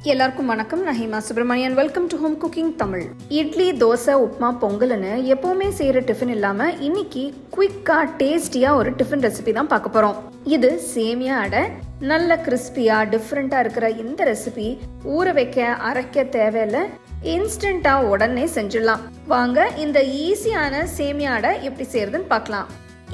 எல்லாருக்கும் வணக்கம். நான் Hema Subramanian. Welcome to home cooking Tamil. Idli, dosa, upma, பொங்கல்னு எப்பவுமே செய்யற டிஃபன் இல்லாம இன்னைக்கு குயிக்கா டேஸ்டியா ஒரு டிஃபன் ரெசிபி தான் பார்க்க போறோம். இது சேமியா அடை. நல்ல கிறிஸ்பியா டிஃப்ரெண்டா இருக்கிற இந்த ரெசிபி ஊற வைக்க அரைக்க தேவையில்லை, இன்ஸ்டன்டா உடனே செஞ்சிடலாம். வாங்க இந்த ஈஸியான சேமியா அடை எப்படி செய்யறதுன்னு பார்க்கலாம்.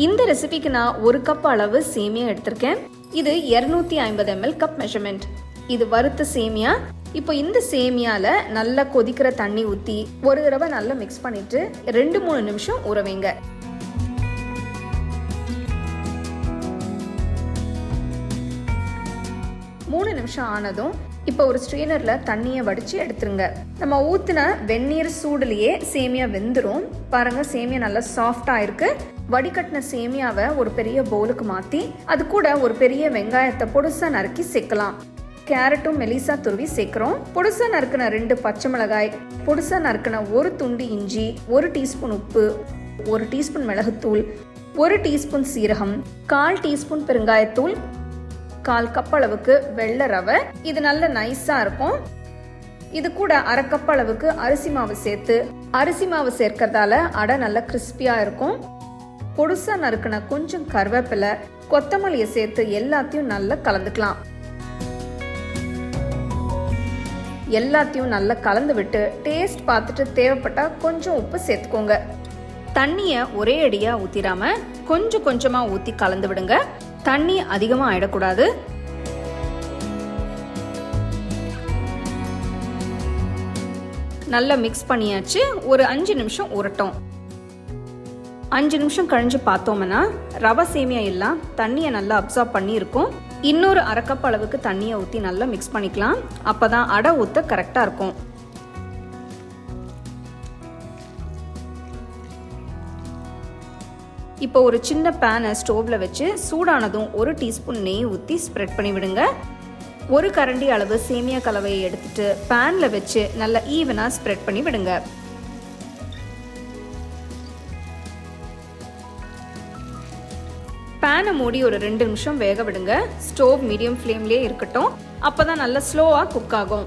இந்த ரெசிபிக்கு நான் 1 கப் அளவு சேமியா எடுத்திருக்கேன். இது 250 ml கப் மெஷர்மெண்ட். இது வறுத்த சேமியா. இப்போ இந்த சேமியால நல்லா கொதிக்கிற தண்ணி ஊற்றி ஒரு தடவை நல்லா மிக்ஸ் பண்ணிட்டு 2-3 நிமிஷம் ஊற வைங்க. மூணு நிமிஷம் ஆனதும் இப்போ ஒரு ஸ்ட்ரெயினர்ல தண்ணியை வடிச்சு எடுத்துருங்க. நம்ம ஊத்தின வெந்நீர் சூடுலயே சேமியா வெந்துடும். பாருங்க, சேமியா நல்லா சாஃப்டா இருக்கு. வடிகட்டின சேமியாவை ஒரு பெரிய பவுலுக்கு மாத்தி அது கூட ஒரு பெரிய வெங்காயத்தை பொடுசா நறுக்கி சேர்க்கலாம். கேரட்டும் மெலிசா துருவி சேர்க்கிறோம். பொடுசா நறுக்கின 2 பச்சை மிளகாய், பொடுசா நறுக்கின 1 துண்டு இஞ்சி, 1 டீஸ்பூன் உப்பு, 1 டீஸ்பூன் மிளகுத்தூள், 1 டீஸ்பூன் சீரகம், 1/4 டீஸ்பூன் பெருங்காயத்தூள், 1/4 கப் அளவுக்கு வெள்ளை ரவை. இது நல்ல நைஸா இருக்கும். இது கூட 1/2 கப் அளவுக்கு அரிசி மாவு சேர்த்து, அரிசி மாவு சேர்க்கறதால அடை நல்ல கிறிஸ்பியா இருக்கும். பொடுசா நறுக்கின கொஞ்சம் கருவேப்பிலை, கொத்தமல்லியை சேர்த்து எல்லாத்தையும் நல்லா கலந்துக்கலாம். எல்லாத்தையும் நல்லா கலந்து விட்டு டேஸ்ட் பார்த்துட்டு தேவைப்பட்டா கொஞ்சம் உப்பு சேர்த்துக்கோங்க. தண்ணியை ஒரே அடியா ஊத்திராம கொஞ்சம் கொஞ்சமா ஊத்தி கலந்து விடுங்க. தண்ணி அதிகமா ஆயிடக்கூடாது. நல்லா மிக்ஸ் பண்ணியாச்சு. ஒரு 5 நிமிஷம் ஊறட்டும். 5 நிமிஷம் கழிஞ்சு பார்த்தோம்னா ரவை சேமியா எல்லாம் தண்ணியை நல்லா அப்சார்ப் பண்ணி இருக்கும். இன்னொரு 1/2 கப் அளவுக்கு தண்ணியை ஊற்றி நல்லா மிக்ஸ் பண்ணிக்கலாம். அப்பதான் அடை ஊற்ற கரெக்டாக இருக்கும். இப்போ ஒரு சின்ன பேனை ஸ்டோவ்ல வச்சு சூடானதும் 1 டீஸ்பூன் நெய் ஊற்றி ஸ்ப்ரெட் பண்ணி விடுங்க. 1 கரண்டி அளவு சேமியா கலவையை எடுத்துட்டு பேன்ல வச்சு நல்லா ஈவனா ஸ்ப்ரெட் பண்ணி விடுங்க. பேனை மூடி ஒரு 2 நிமிஷம் வேக விடுங்க. ஸ்டோவ் மீடியம் ஃப்ளேம்லேயே இருக்கட்டும். அப்போதான் நல்லா ஸ்லோவாக குக் ஆகும்.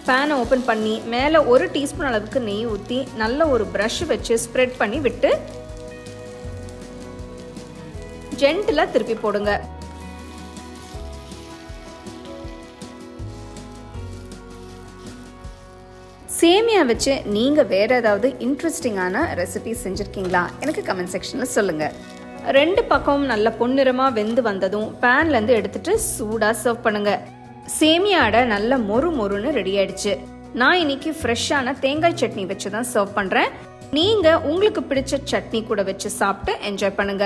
பேனை ஓப்பன் பண்ணி மேலே 1 டீஸ்பூன் அளவுக்கு நெய் ஊற்றி நல்ல ஒரு ப்ரஷ் வச்சு ஸ்ப்ரெட் பண்ணி விட்டு ஜென்டிலாக திருப்பி போடுங்க. சேமியா வச்சு நீங்கள் வேற ஏதாவது இன்ட்ரெஸ்டிங்கான ரெசிபி செஞ்சுருக்கீங்களா? எனக்கு கமெண்ட் செக்ஷனில் சொல்லுங்கள். 2 பக்கமும் நல்ல பொன்னிறமாக வெந்து வந்ததும் பேன்லேருந்து எடுத்துட்டு சூடாக சர்வ் பண்ணுங்க. சேமியா அடை நல்ல மொறு மொறுன்னு ரெடி ஆயிடுச்சு. நான் இன்னைக்கு ஃப்ரெஷ்ஷான தேங்காய் சட்னி வச்சு தான் சர்வ் பண்ணுறேன். நீங்கள் உங்களுக்கு பிடிச்ச சட்னி கூட வச்சு சாப்பிட்டு என்ஜாய் பண்ணுங்க.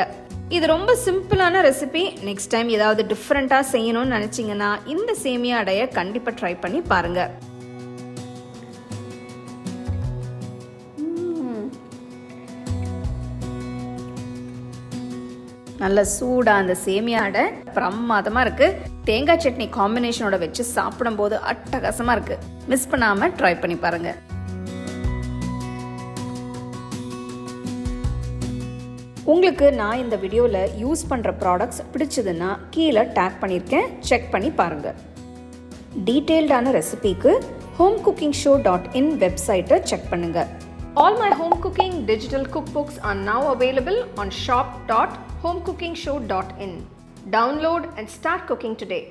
இது ரொம்ப சிம்பிளான ரெசிபி. நெக்ஸ்ட் டைம் ஏதாவது டிஃப்ரெண்ட்டாக செய்யணும்னு நினச்சிங்கன்னா இந்த சேமியா அடையை கண்டிப்பாக ட்ரை பண்ணி பாருங்க. நல்ல சூடா அந்த சேமியா அடை பிரமாதமா இருக்கு. தேங்காய் சட்னி காம்பினேஷனோட வச்சு சாப்பிடும் போது அட்டகாசமா இருக்கு. மிஸ் பண்ணாம ட்ரை பண்ணி பாருங்க. உங்களுக்கு நான் இந்த வீடியோல யூஸ் பண்ற ப்ராடக்ட்ஸ் பிடிச்சதுன்னா கீழே டேக் பண்ணியிருக்கேன், செக் பண்ணி பாருங்க. டீடைல்டான ரெசிபிக்கு homecookingshow.in வெப்சைட்டை செக் பண்ணுங்க. All my home cooking digital cookbooks are now available on shop.homecookingshow.in. Download and start cooking today.